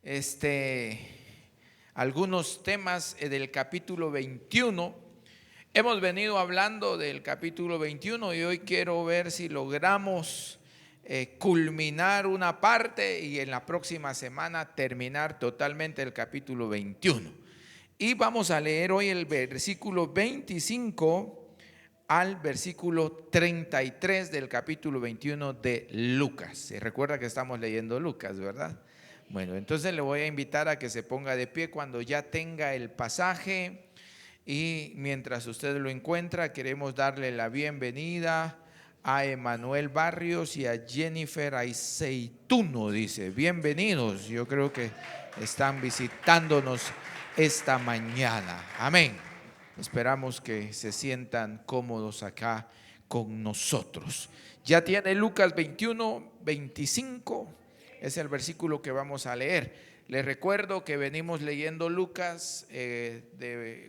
este, algunos temas del capítulo 21. Hemos venido hablando del capítulo 21 y hoy quiero ver si logramos culminar una parte y en la próxima semana terminar totalmente el capítulo 21. Y vamos a leer hoy el versículo 25 al versículo 33 del capítulo 21 de Lucas. Se recuerda que estamos leyendo Lucas, ¿verdad? Bueno, entonces le voy a invitar a que se ponga de pie cuando ya tenga el pasaje, y mientras usted lo encuentra, queremos darle la bienvenida a Emanuel Barrios y a Jennifer Aiceituno. Dice, bienvenidos, yo creo que están visitándonos esta mañana. Amén. Esperamos que se sientan cómodos acá con nosotros. Ya tiene Lucas 21, 25, es el versículo que vamos a leer. Les recuerdo que venimos leyendo Lucas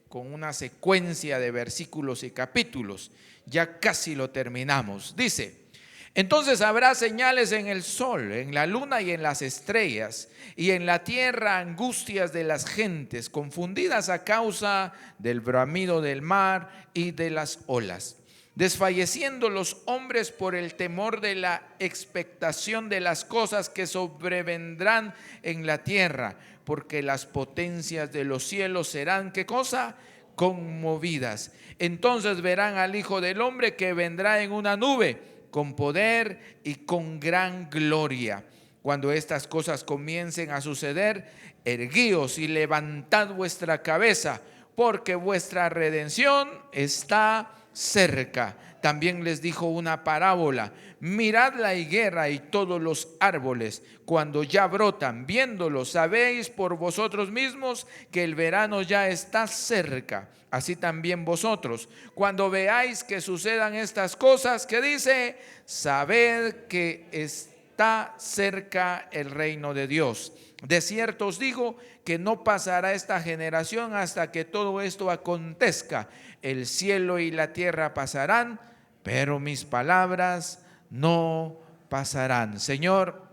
con una secuencia de versículos y capítulos. Ya casi lo terminamos. Dice: entonces habrá señales en el sol, en la luna y en las estrellas, y en la tierra angustias de las gentes, confundidas a causa del bramido del mar y de las olas, desfalleciendo los hombres por el temor de la expectación de las cosas que sobrevendrán en la tierra, porque las potencias de los cielos serán, ¿qué cosa? Conmovidas. Entonces verán al Hijo del Hombre que vendrá en una nube con poder y con gran gloria. Cuando estas cosas comiencen a suceder, erguíos y levantad vuestra cabeza, porque vuestra redención está cerca. También les dijo una parábola: mirad la higuera y todos los árboles, cuando ya brotan, viéndolos, sabéis por vosotros mismos que el verano ya está cerca. Así también vosotros, cuando veáis que sucedan estas cosas, ¿qué dice? Sabed que está cerca el reino de Dios. De cierto os digo que no pasará esta generación hasta que todo esto acontezca. El cielo y la tierra pasarán, pero mis palabras no pasarán. Señor,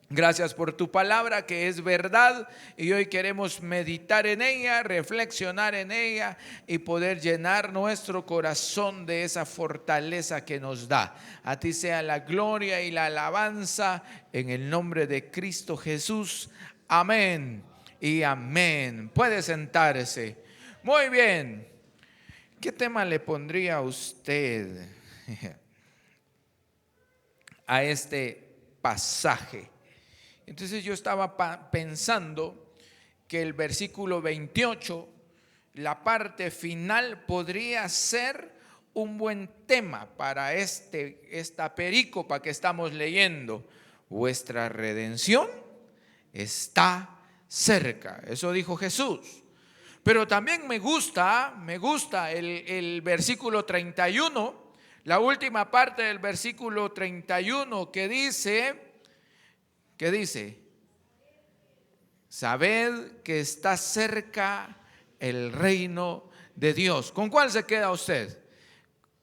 gracias por tu palabra que es verdad, y hoy queremos meditar en ella, reflexionar en ella y poder llenar nuestro corazón de esa fortaleza que nos da. A ti sea la gloria y la alabanza en el nombre de Cristo Jesús. Amén y amén. Puede sentarse. Muy bien. ¿Qué tema le pondría usted a este pasaje? Entonces yo estaba pensando que el versículo 28, la parte final, podría ser un buen tema para esta perícopa que estamos leyendo. Vuestra redención está cerca. Eso dijo Jesús. Pero también me gusta el versículo 31, la última parte del versículo 31 que dice, sabed que está cerca el reino de Dios. ¿Con cuál se queda usted?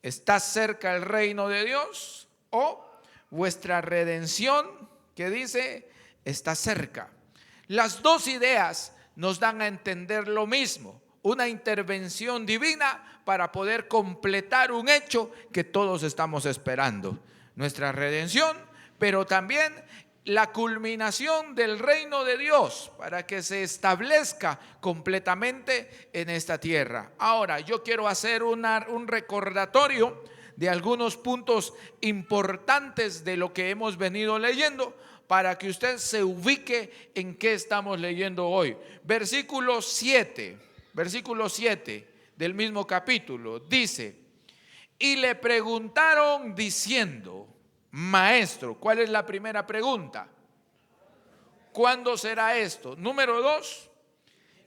¿Está cerca el reino de Dios o vuestra redención, que dice, está cerca? Las dos ideas nos dan a entender lo mismo: una intervención divina para poder completar un hecho que todos estamos esperando, nuestra redención, pero también la culminación del reino de Dios para que se establezca completamente en esta tierra. Ahora, yo quiero hacer un recordatorio de algunos puntos importantes de lo que hemos venido leyendo, para que usted se ubique en qué estamos leyendo hoy. Versículo 7 del mismo capítulo dice: y le preguntaron diciendo, maestro. ¿Cuál es la primera pregunta? ¿Cuándo será esto? Número 2,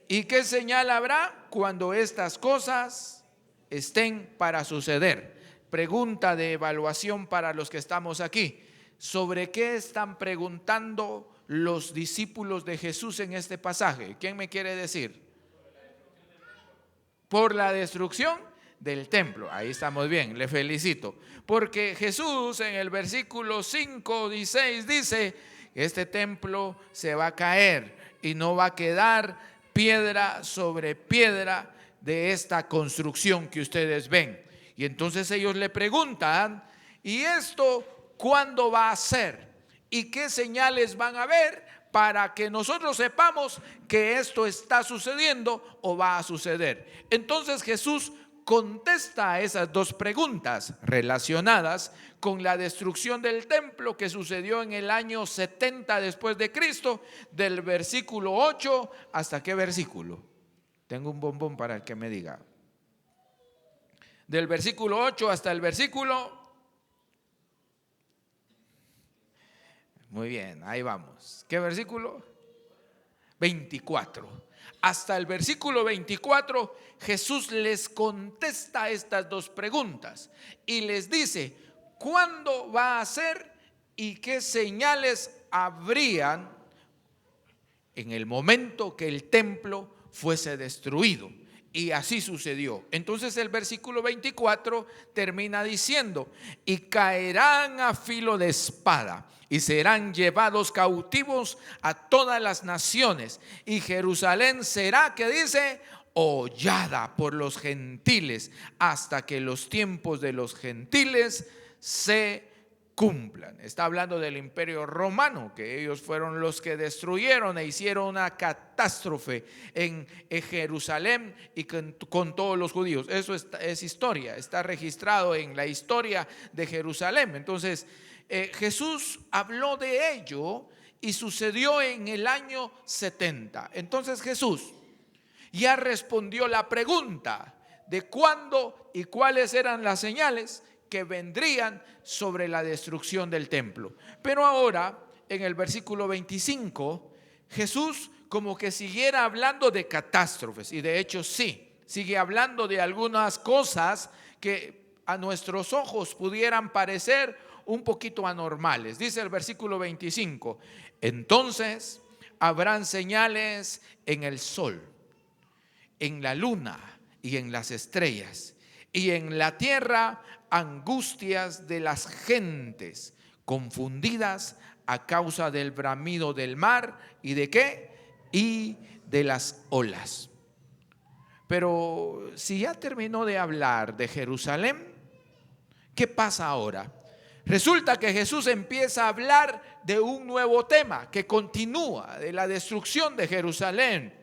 ¿y qué señal habrá cuando estas cosas estén para suceder? Pregunta de evaluación para los que estamos aquí. ¿Sobre qué están preguntando los discípulos de Jesús en este pasaje? ¿Quién me quiere decir? Por la destrucción del templo. Ahí estamos bien, le felicito. Porque Jesús en el versículo 5 y 6 dice: este templo se va a caer y no va a quedar piedra sobre piedra de esta construcción que ustedes ven. Y entonces ellos le preguntan: ¿y esto cuándo va a ser? ¿Y qué señales van a ver para que nosotros sepamos que esto está sucediendo o va a suceder? Entonces Jesús contesta a esas dos preguntas relacionadas con la destrucción del templo que sucedió en el año 70 después de Cristo, del versículo 8 hasta ¿qué versículo? Tengo un bombón para el que me diga. Del versículo 8 hasta el versículo... Muy bien, ahí vamos. ¿Qué versículo? 24. Hasta el versículo 24, Jesús les contesta estas dos preguntas y les dice: ¿cuándo va a ser y qué señales habrían en el momento que el templo fuese destruido? Y así sucedió. Entonces el versículo 24 termina diciendo: y caerán a filo de espada y serán llevados cautivos a todas las naciones, y Jerusalén será, ¿qué dice?, hollada por los gentiles hasta que los tiempos de los gentiles se cumplan. Está hablando del Imperio Romano, que ellos fueron los que destruyeron e hicieron una catástrofe en Jerusalén y con todos los judíos. Eso es historia, está registrado en la historia de Jerusalén. Entonces Jesús habló de ello y sucedió en el año 70. Entonces Jesús ya respondió la pregunta de cuándo y cuáles eran las señales que vendrían sobre la destrucción del templo. Pero ahora, en el versículo 25, Jesús como que siguiera hablando de catástrofes, y de hecho sí, sigue hablando de algunas cosas que a nuestros ojos pudieran parecer un poquito anormales. Dice el versículo 25: entonces habrán señales en el sol, en la luna y en las estrellas, y en la tierra angustias de las gentes, confundidas a causa del bramido del mar y de ¿qué? Y de las olas. Pero si ya terminó de hablar de Jerusalén, ¿qué pasa ahora? Resulta que Jesús empieza a hablar de un nuevo tema que continúa, de la destrucción de Jerusalén.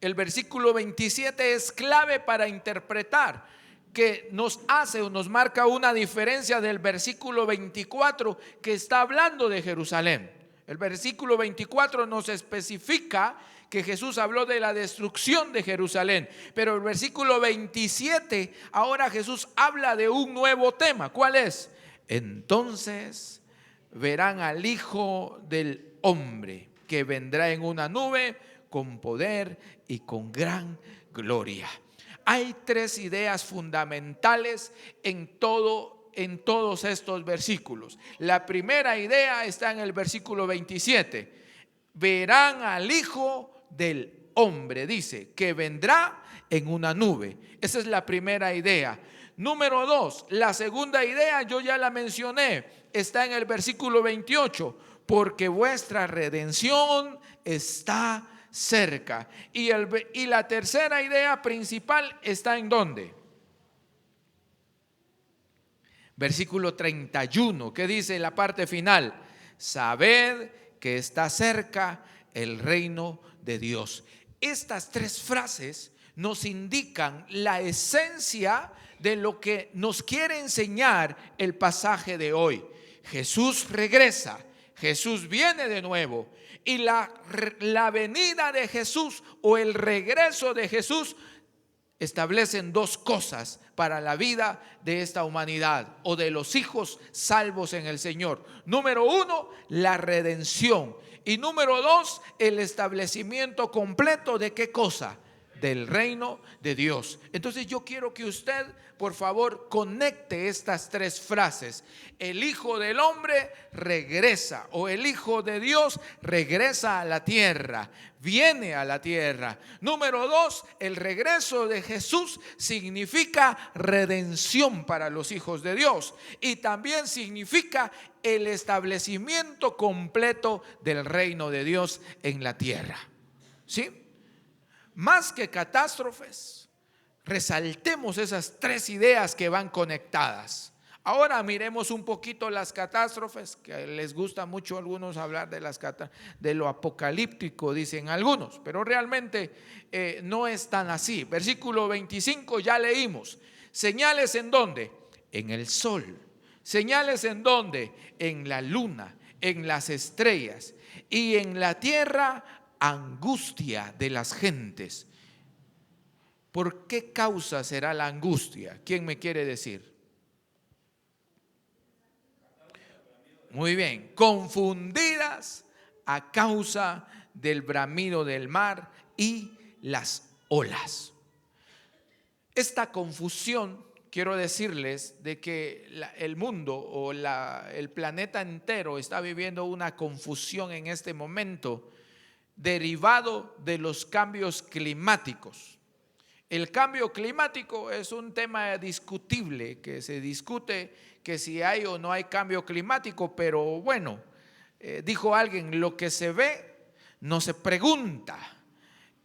El versículo 27 es clave para interpretar, que nos hace o nos marca una diferencia del versículo 24, que está hablando de Jerusalén. El versículo 24 nos especifica que Jesús habló de la destrucción de Jerusalén, pero el versículo 27, ahora Jesús habla de un nuevo tema. ¿Cuál es? Entonces verán al Hijo del Hombre, que vendrá en una nube con poder y con gran gloria. Hay tres ideas fundamentales en todos estos versículos. La primera idea está en el versículo 27. Verán al Hijo del Hombre, dice, que vendrá en una nube. Esa es la primera idea. Número 2, la segunda idea yo ya la mencioné, está en el versículo 28. Porque vuestra redención está cerca. Y la tercera idea principal está ¿en dónde? Versículo 31, que dice la parte final: sabed que está cerca el reino de Dios. Estas tres frases nos indican la esencia de lo que nos quiere enseñar el pasaje de hoy. Jesús regresa, Jesús viene de nuevo, y la venida de Jesús o el regreso de Jesús establecen dos cosas para la vida de esta humanidad o de los hijos salvos en el Señor. Número 1, la redención. Y número 2, el establecimiento completo de ¿qué cosa? del reino de Dios. Entonces yo quiero que usted, por favor, conecte estas tres frases. El Hijo del Hombre regresa, o el Hijo de Dios regresa a la tierra, viene a la tierra. Número 2, el regreso de Jesús significa redención para los hijos de Dios, y también significa el establecimiento completo del reino de Dios en la tierra. ¿Sí? Más que catástrofes, resaltemos esas tres ideas que van conectadas. Ahora miremos un poquito las catástrofes, que les gusta mucho a algunos hablar de lo apocalíptico, dicen algunos, pero realmente no es tan así. Versículo 25 ya leímos. ¿Señales en dónde? En el sol. ¿Señales en dónde? En la luna, en las estrellas, y en la tierra angustia de las gentes. ¿Por qué causa será la angustia? ¿Quién me quiere decir? Muy bien, confundidas a causa del bramido del mar y las olas. Esta confusión, quiero decirles de que el mundo o el planeta entero está viviendo una confusión en este momento, derivado de los cambios climáticos. El cambio climático es un tema discutible, que se discute que si hay o no hay cambio climático, pero bueno, dijo alguien, lo que se ve no se pregunta.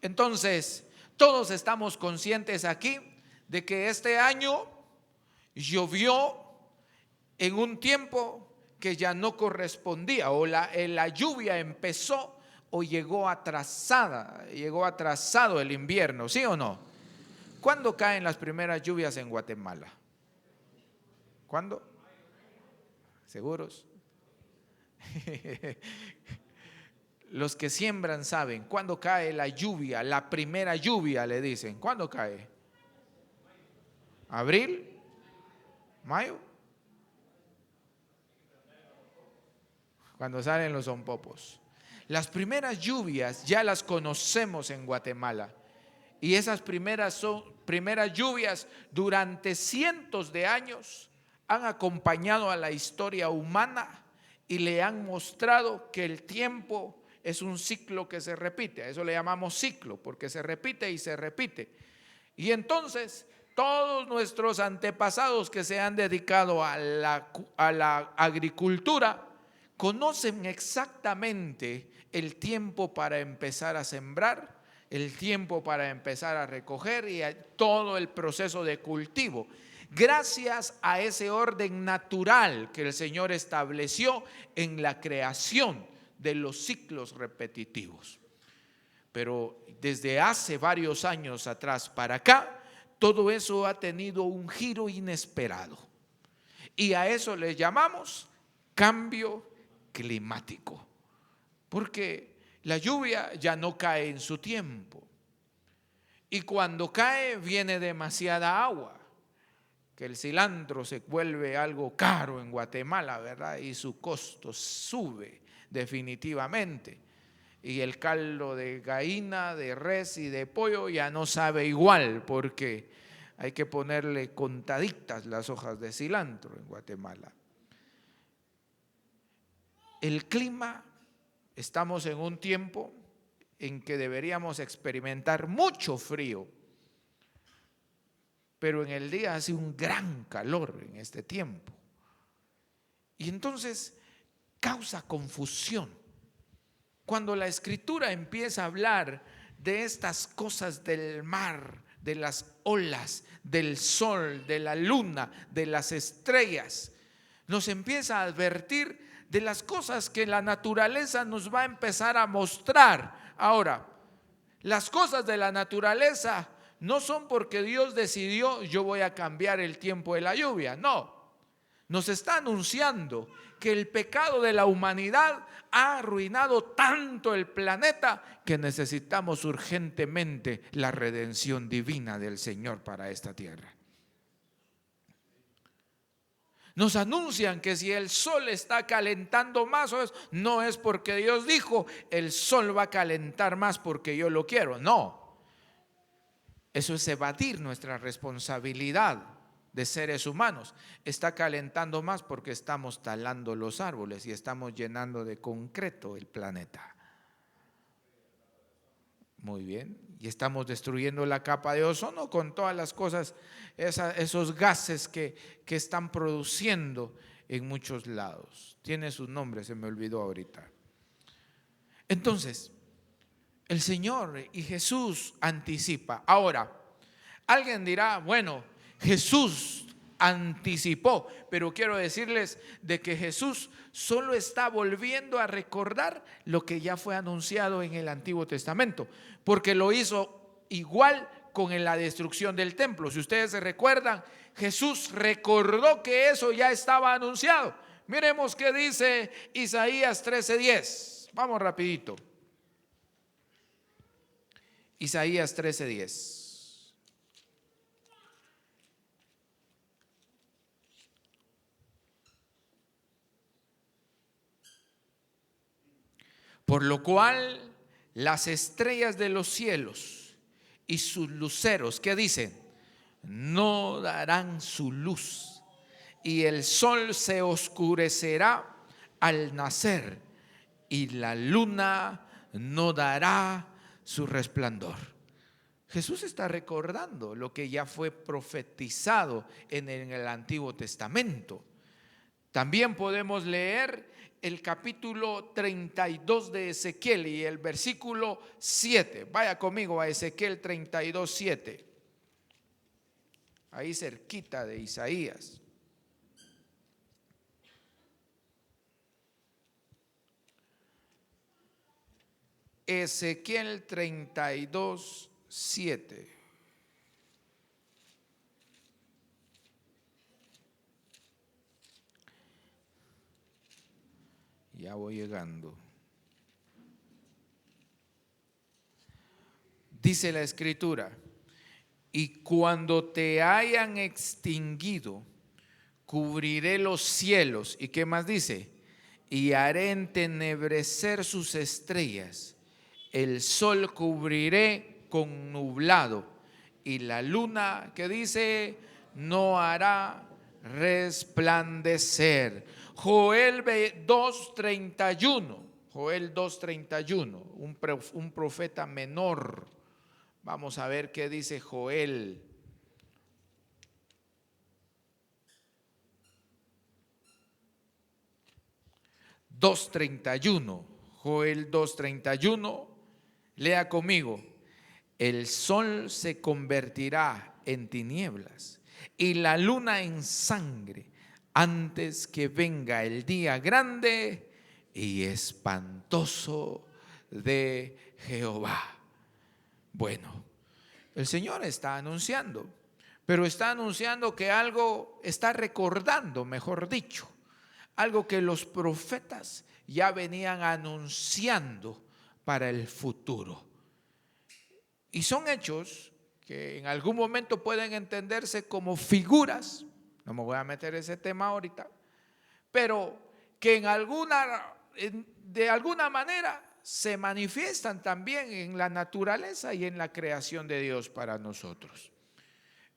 Entonces, todos estamos conscientes aquí de que este año llovió en un tiempo que ya no correspondía, o la lluvia empezó o llegó atrasado el invierno, ¿sí o no? ¿Cuándo caen las primeras lluvias en Guatemala? ¿Cuándo? ¿Seguros? Los que siembran saben cuándo cae la lluvia, la primera lluvia le dicen. ¿Cuándo cae? ¿Abril? ¿Mayo? Cuando salen los zompopos. Las primeras lluvias ya las conocemos en Guatemala, y esas primeras lluvias durante cientos de años han acompañado a la historia humana y le han mostrado que el tiempo es un ciclo que se repite. A eso le llamamos ciclo, porque se repite y se repite. Y entonces todos nuestros antepasados que se han dedicado a la agricultura conocen exactamente el tiempo para empezar a sembrar, el tiempo para empezar a recoger y todo el proceso de cultivo. Gracias a ese orden natural que el Señor estableció en la creación de los ciclos repetitivos. Pero desde hace varios años atrás para acá, todo eso ha tenido un giro inesperado. Y a eso le llamamos cambio climático. Porque la lluvia ya no cae en su tiempo. Y cuando cae viene demasiada agua. Que el cilantro se vuelve algo caro en Guatemala, ¿verdad? Y su costo sube definitivamente. Y el caldo de gallina, de res y de pollo ya no sabe igual, porque hay que ponerle contaditas las hojas de cilantro en Guatemala. El clima, estamos en un tiempo en que deberíamos experimentar mucho frío, pero en el día hace un gran calor en este tiempo. Y entonces causa confusión. Cuando la Escritura empieza a hablar de estas cosas del mar, de las olas, del sol, de la luna, de las estrellas, nos empieza a advertir de las cosas que la naturaleza nos va a empezar a mostrar. Ahora, las cosas de la naturaleza no son porque Dios decidió yo voy a cambiar el tiempo de la lluvia, no. Nos está anunciando que el pecado de la humanidad ha arruinado tanto el planeta que necesitamos urgentemente la redención divina del Señor para esta tierra. Nos anuncian que si el sol está calentando más, no es porque Dios dijo el sol va a calentar más porque yo lo quiero, no. Eso es evadir nuestra responsabilidad de seres humanos. Está calentando más porque estamos talando los árboles y estamos llenando de concreto el planeta. Muy bien. Y estamos destruyendo la capa de ozono con todas las cosas, esos gases que están produciendo en muchos lados. Tiene su nombre, se me olvidó ahorita. Entonces, el Señor y Jesús anticipa. Ahora, alguien dirá, bueno, Jesús anticipó, pero quiero decirles de que Jesús solo está volviendo a recordar lo que ya fue anunciado en el Antiguo Testamento, porque lo hizo igual con la destrucción del templo. Si ustedes se recuerdan, Jesús recordó que eso ya estaba anunciado. Miremos qué dice Isaías 13:10. Vamos rapidito. Isaías 13:10. Por lo cual las estrellas de los cielos y sus luceros, ¿qué dicen? No darán su luz, y el sol se oscurecerá al nacer, y la luna no dará su resplandor. Jesús está recordando lo que ya fue profetizado en el Antiguo Testamento. También podemos leer el capítulo 32 de Ezequiel y el versículo 7. Vaya conmigo a Ezequiel 32:7. Ahí cerquita de Isaías. Ezequiel 32:7. Ya voy llegando. Dice la Escritura: y cuando te hayan extinguido, cubriré los cielos. ¿Y qué más dice? Y haré entenebrecer sus estrellas. El sol cubriré con nublado, y la luna, ¿qué dice? No hará resplandecer. Joel 2:31. Joel 2:31, un profeta menor. Vamos a ver qué dice Joel. Joel 2:31. Lea conmigo. El sol se convertirá en tinieblas y la luna en sangre antes que venga el día grande y espantoso de Jehová. Bueno, el Señor está anunciando, pero está anunciando que algo, está recordando, mejor dicho, algo que los profetas ya venían anunciando para el futuro. Y son hechos que en algún momento pueden entenderse como figuras. No me voy a meter ese tema ahorita, pero que de alguna manera se manifiestan también en la naturaleza y en la creación de Dios para nosotros.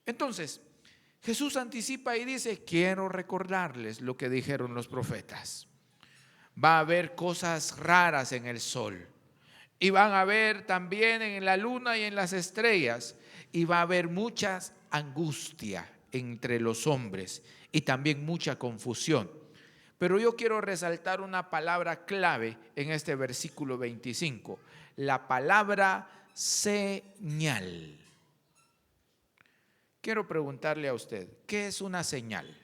Entonces, Jesús anticipa y dice: quiero recordarles lo que dijeron los profetas. Va a haber cosas raras en el sol, y van a haber también en la luna y en las estrellas, y va a haber mucha angustia entre los hombres y también mucha confusión. Pero yo quiero resaltar una palabra clave en este versículo 25, la palabra señal. Quiero preguntarle a usted, ¿qué es una señal?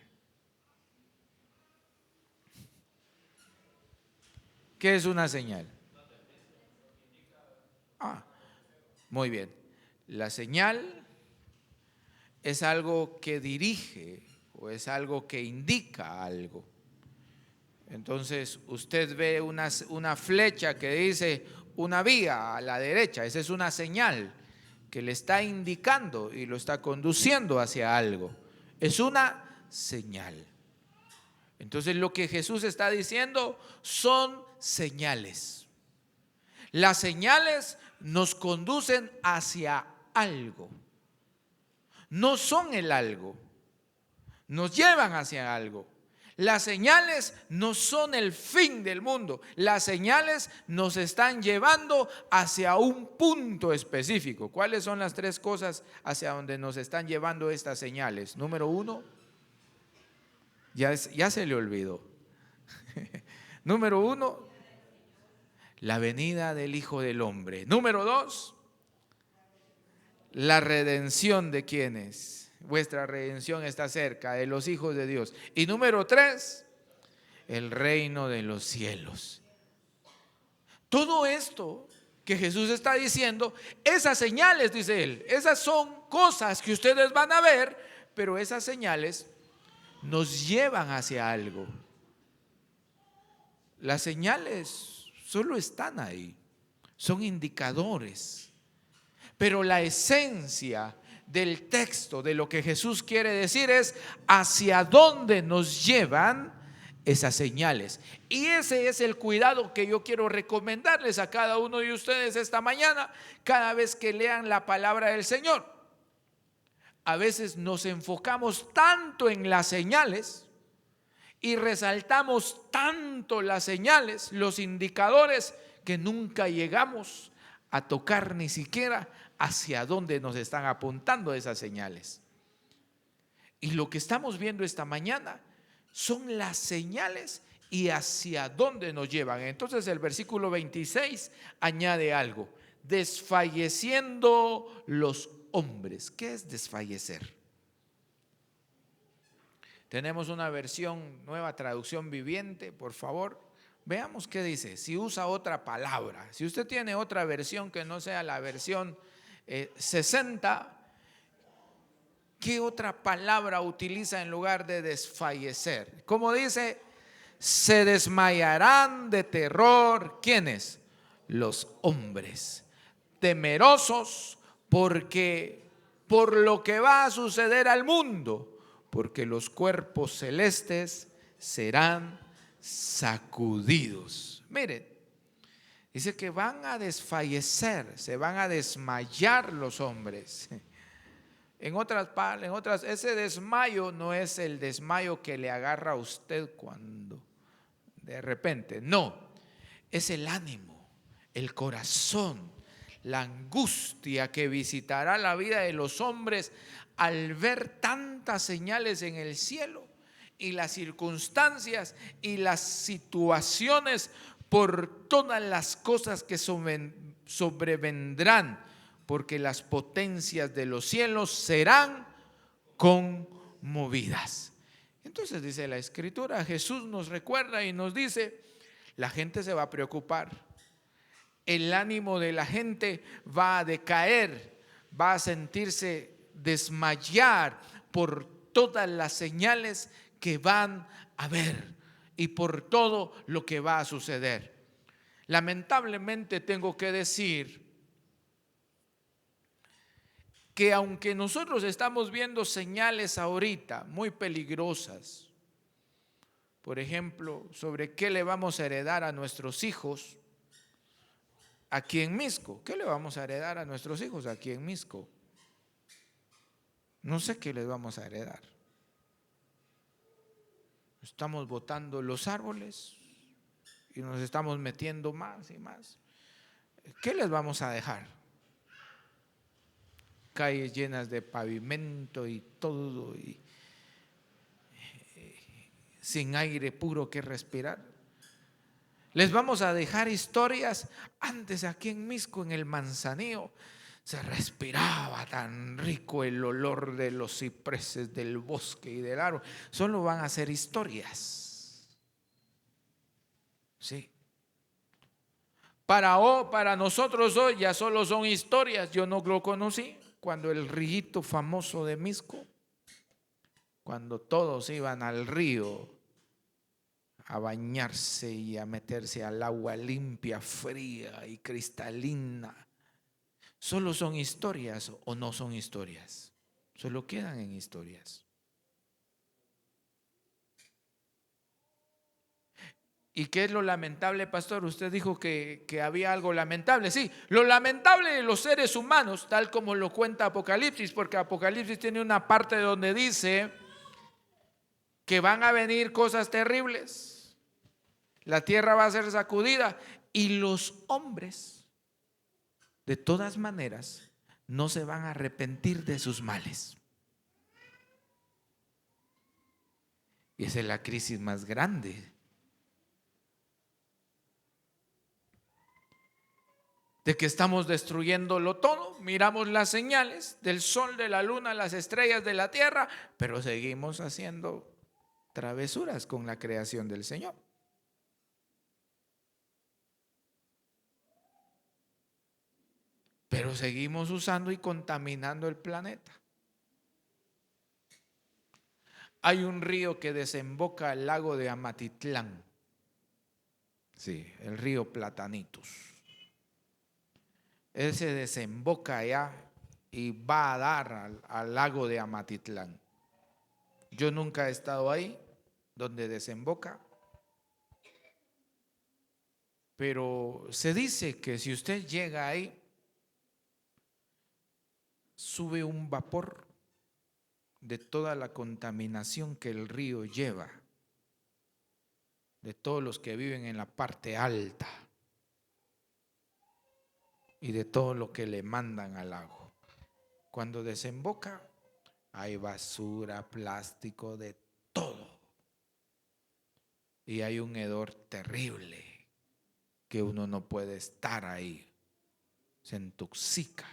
¿Qué es una señal? Muy bien. La señal es algo que dirige o es algo que indica algo. Entonces usted ve una flecha que dice una vía a la derecha. Esa es una señal que le está indicando y lo está conduciendo hacia algo. Es una señal. Entonces lo que Jesús está diciendo son señales. Las señales nos conducen hacia algo. no son el algo, nos llevan hacia algo. Las señales no son el fin del mundo. Las señales nos están llevando hacia un punto específico. ¿Cuáles son las tres cosas hacia donde nos están llevando estas señales? Número uno, ya se le olvidó. Número uno, la venida del Hijo del Hombre. Número dos, la redención de quienes. Vuestra redención está cerca, de los hijos de Dios. Y número tres, el reino de los cielos. Todo esto que Jesús está diciendo, esas señales, dice él, esas son cosas que ustedes van a ver, pero esas señales nos llevan hacia algo. Las señales solo están ahí, son indicadores, pero la esencia del texto, de lo que Jesús quiere decir, es hacia dónde nos llevan esas señales. Y ese es el cuidado que yo quiero recomendarles a cada uno de ustedes esta mañana, cada vez que lean la palabra del Señor. A veces nos enfocamos tanto en las señales y resaltamos tanto las señales, los indicadores, que nunca llegamos a tocar ni siquiera hacia dónde nos están apuntando esas señales. Y lo que estamos viendo esta mañana son las señales y hacia dónde nos llevan. Entonces el versículo 26 añade algo: desfalleciendo los hombres. ¿Qué es desfallecer? Tenemos una versión, nueva traducción viviente, por favor. Veamos qué dice, si usa otra palabra. Si usted tiene otra versión que no sea la versión 60, ¿qué otra palabra utiliza en lugar de desfallecer? Como dice, se desmayarán de terror. ¿Quiénes? Los hombres, temerosos porque por lo que va a suceder al mundo, porque los cuerpos celestes serán sacudidos. Miren, dice que van a desfallecer, se van a desmayar los hombres. En otras, ese desmayo no es el desmayo que le agarra a usted cuando de repente, no, es el ánimo, el corazón, la angustia que visitará la vida de los hombres al ver tantas señales en el cielo y las circunstancias y las situaciones por todas las cosas que sobrevendrán, porque las potencias de los cielos serán conmovidas. Entonces dice la Escritura, Jesús nos recuerda y nos dice, la gente se va a preocupar, el ánimo de la gente va a decaer, va a sentirse desmayar por todas las señales que van a ver y por todo lo que va a suceder. Lamentablemente tengo que decir que aunque nosotros estamos viendo señales ahorita muy peligrosas, por ejemplo, sobre qué le vamos a heredar a nuestros hijos aquí en Mixco. ¿Qué le vamos a heredar a nuestros hijos aquí en Mixco? No sé qué les vamos a heredar. Estamos botando los árboles y nos estamos metiendo más y más. ¿Qué les vamos a dejar? Calles llenas de pavimento y todo, y sin aire puro que respirar. Les vamos a dejar historias. Antes aquí en Mixco, en el Manzanillo, se respiraba tan rico el olor de los cipreses, del bosque y del árbol. Solo van a ser historias. Sí. Para nosotros hoy ya solo son historias. Yo no lo conocí cuando el río famoso de Mixco, cuando todos iban al río a bañarse y a meterse al agua limpia, fría y cristalina. ¿Solo son historias o no son historias? Solo quedan en historias. ¿Y qué es lo lamentable, pastor? Usted dijo que había algo lamentable. Sí, lo lamentable de los seres humanos, tal como lo cuenta Apocalipsis, porque Apocalipsis tiene una parte donde dice que van a venir cosas terribles. La tierra va a ser sacudida y los hombres, de todas maneras, no se van a arrepentir de sus males. Y esa es la crisis más grande. De que estamos destruyéndolo todo. Miramos las señales del sol, de la luna, las estrellas de la tierra, pero seguimos haciendo travesuras con la creación del Señor. Pero seguimos usando y contaminando el planeta. Hay un río que desemboca al lago de Amatitlán. Sí, el río Platanitos. Él se desemboca allá y va a dar al lago de Amatitlán. Yo nunca he estado ahí, donde desemboca, pero se dice que si usted llega ahí, sube un vapor de toda la contaminación que el río lleva, de todos los que viven en la parte alta y de todo lo que le mandan al lago. Cuando desemboca, hay basura, plástico, de todo. Y hay un hedor terrible que uno no puede estar ahí. Se intoxica.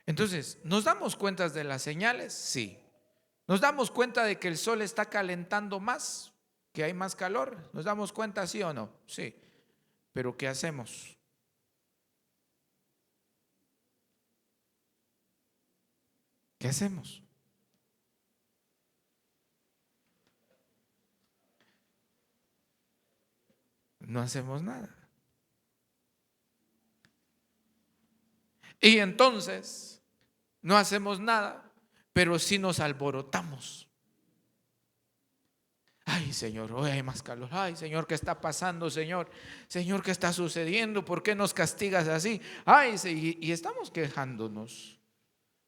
Entonces, ¿nos damos cuenta de las señales? Sí. ¿Nos damos cuenta de que el sol está calentando más? ¿Que hay más calor? ¿Nos damos cuenta, sí o no? Sí. Pero ¿qué hacemos? ¿Qué hacemos? No hacemos nada. Y entonces, no hacemos nada, pero sí nos alborotamos. Ay, Señor, hoy hay más calor. Ay, Señor, ¿qué está pasando, Señor? Señor, ¿qué está sucediendo? ¿Por qué nos castigas así? Ay, y estamos quejándonos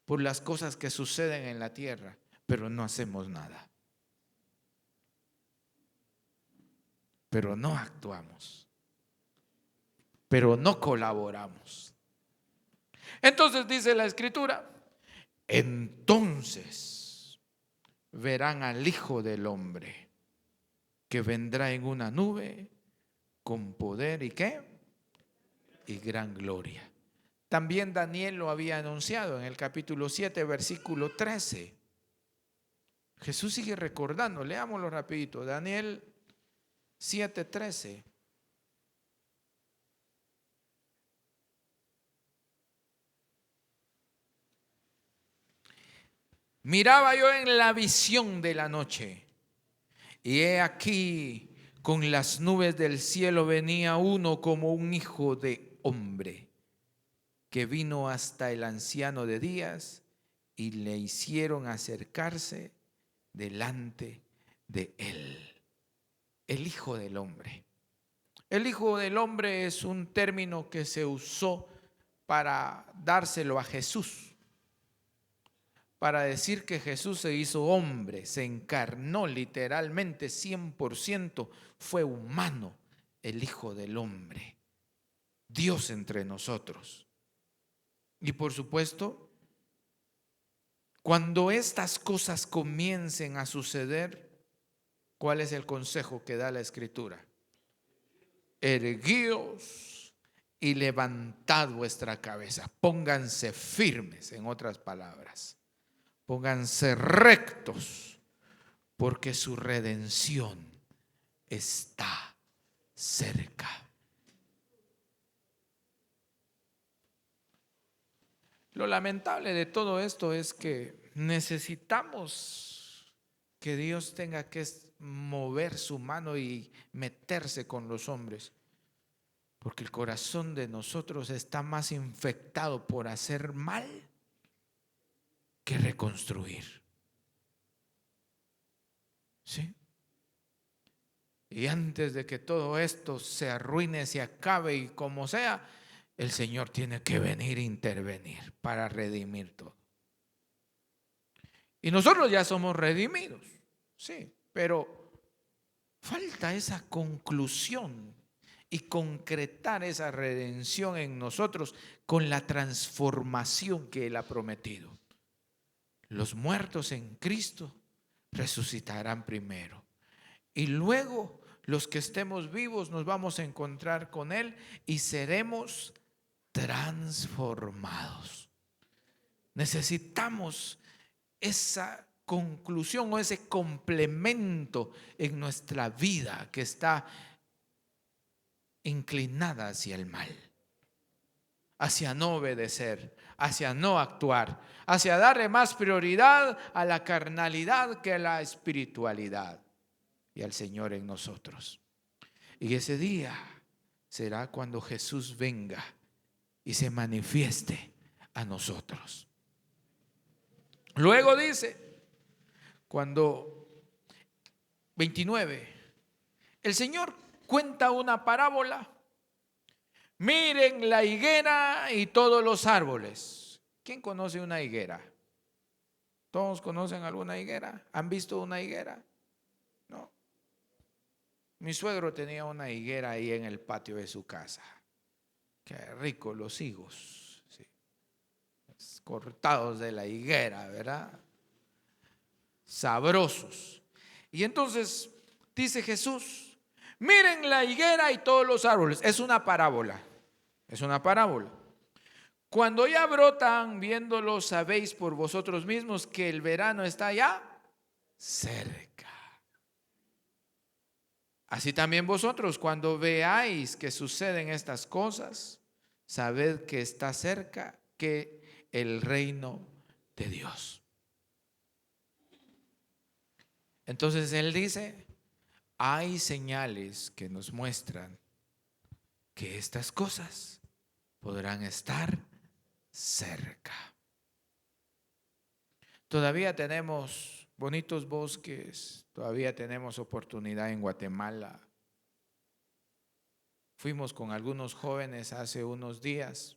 por las cosas que suceden en la tierra, pero no hacemos nada. Pero no actuamos. Pero no colaboramos. Entonces dice la Escritura, entonces verán al Hijo del Hombre que vendrá en una nube con poder y ¿qué? Y gran gloria. También Daniel lo había anunciado en el capítulo 7, versículo 13. Jesús sigue recordando, leámoslo rapidito, Daniel 7:13. Miraba yo en la visión de la noche, y he aquí con las nubes del cielo venía uno como un hijo de hombre, que vino hasta el anciano de días y le hicieron acercarse delante de él. El Hijo del Hombre. El Hijo del Hombre es un término que se usó para dárselo a Jesús, para decir que Jesús se hizo hombre, se encarnó literalmente 100%, fue humano, el Hijo del Hombre, Dios entre nosotros. Y por supuesto, cuando estas cosas comiencen a suceder, ¿cuál es el consejo que da la Escritura? Erguíos y levantad vuestra cabeza, pónganse firmes, en otras palabras. Pónganse rectos, porque su redención está cerca. Lo lamentable de todo esto es que necesitamos que Dios tenga que mover su mano y meterse con los hombres, porque el corazón de nosotros está más infectado por hacer mal que reconstruir. ¿Sí? Y antes de que todo esto se arruine, se acabe y como sea, el Señor tiene que venir a intervenir para redimir todo. Y nosotros ya somos redimidos, sí, pero falta esa conclusión y concretar esa redención en nosotros con la transformación que Él ha prometido. Los muertos en Cristo resucitarán primero y luego los que estemos vivos nos vamos a encontrar con Él y seremos transformados. Necesitamos esa conclusión o ese complemento en nuestra vida que está inclinada hacia el mal, hacia no obedecer, hacia no actuar, hacia darle más prioridad a la carnalidad que a la espiritualidad y al Señor en nosotros. Y ese día será cuando Jesús venga y se manifieste a nosotros. Luego dice, cuando 29, el Señor cuenta una parábola. Miren la higuera y todos los árboles. ¿Quién conoce una higuera? ¿Todos conocen alguna higuera? ¿Han visto una higuera? No. Mi suegro tenía una higuera ahí en el patio de su casa. Qué rico los higos, sí, cortados de la higuera, ¿verdad? Sabrosos. Y entonces dice Jesús, miren la higuera y todos los árboles. Es una parábola, es una parábola. Cuando ya brotan, viéndolos, sabéis por vosotros mismos que el verano está ya cerca. Así también vosotros, cuando veáis que suceden estas cosas, sabed que está cerca, que el reino de Dios. Entonces Él dice, hay señales que nos muestran que estas cosas podrán estar cerca. Todavía tenemos bonitos bosques, todavía tenemos oportunidad en Guatemala. Fuimos con algunos jóvenes hace unos días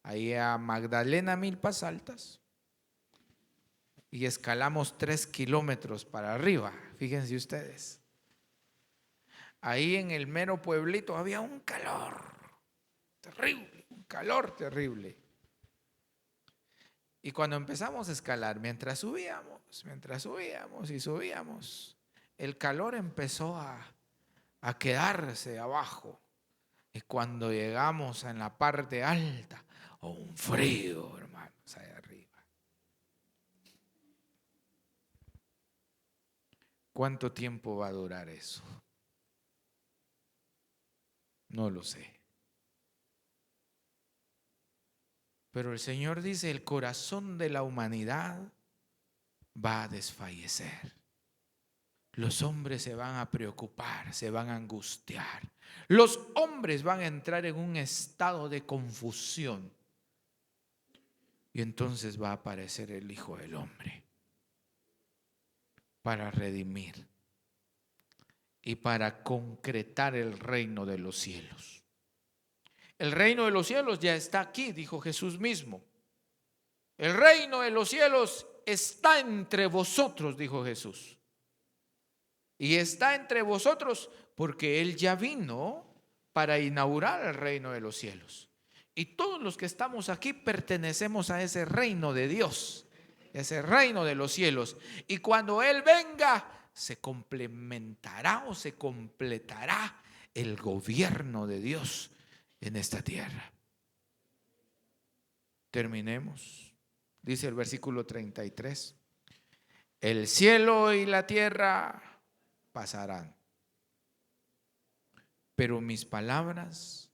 ahí a Magdalena Milpas Altas y escalamos 3 kilómetros para arriba, fíjense ustedes. Ahí en el mero pueblito había un calor terrible, un calor terrible. Y cuando empezamos a escalar, mientras subíamos y subíamos, el calor empezó a quedarse abajo. Y cuando llegamos en la parte alta, un frío, hermanos, allá arriba. ¿Cuánto tiempo va a durar eso? No lo sé. Pero el Señor dice, el corazón de la humanidad va a desfallecer. Los hombres se van a preocupar, se van a angustiar. Los hombres van a entrar en un estado de confusión. Y entonces va a aparecer el Hijo del Hombre para redimir y para concretar el reino de los cielos. El reino de los cielos ya está aquí, dijo Jesús mismo. El reino de los cielos está entre vosotros, dijo Jesús. Y está entre vosotros porque Él ya vino para inaugurar el reino de los cielos. Y todos los que estamos aquí pertenecemos a ese reino de Dios, ese reino de los cielos. Y cuando Él venga, se complementará o se completará el gobierno de Dios en esta tierra. Terminemos. Dice el versículo 33. El cielo y la tierra pasarán, pero mis palabras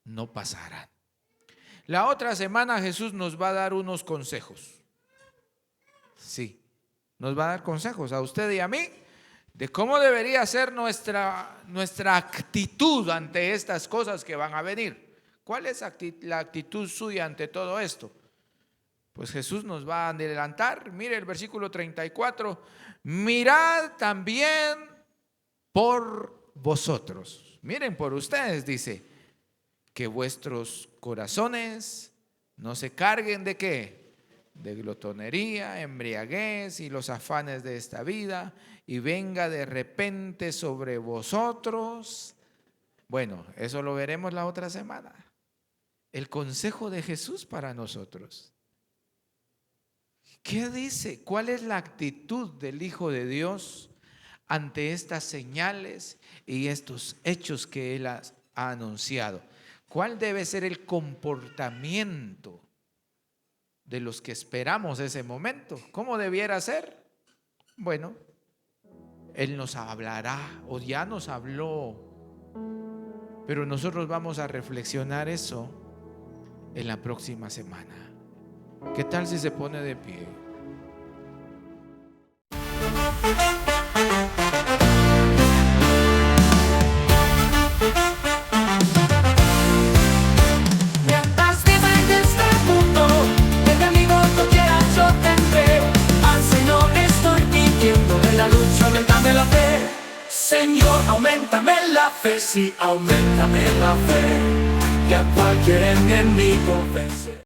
no pasarán. La otra semana Jesús nos va a dar unos consejos. Sí, nos va a dar consejos a usted y a mí de cómo debería ser nuestra actitud ante estas cosas que van a venir. ¿Cuál es la actitud suya ante todo esto? Pues Jesús nos va a adelantar. Mire el versículo 34. Mirad también por vosotros. Miren, por ustedes, dice, que vuestros corazones no se carguen ¿de qué? De glotonería, embriaguez y los afanes de esta vida, y venga de repente sobre vosotros. Bueno, eso lo veremos la otra semana. El consejo de Jesús para nosotros. ¿Qué dice? ¿Cuál es la actitud del Hijo de Dios ante estas señales y estos hechos que Él ha anunciado? ¿Cuál debe ser el comportamiento de los que esperamos ese momento? ¿Cómo debiera ser? Bueno, Él nos hablará o ya nos habló, pero nosotros vamos a reflexionar eso en la próxima semana. ¿Qué tal si se pone de pie? Mientras viva en este mundo, el camino que quieras yo tendré. Al Señor estoy pidiendo, en la lucha aumentame la fe. Señor, aumentame la fe, sí, aumentame la fe. Y a cualquier enemigo vencer.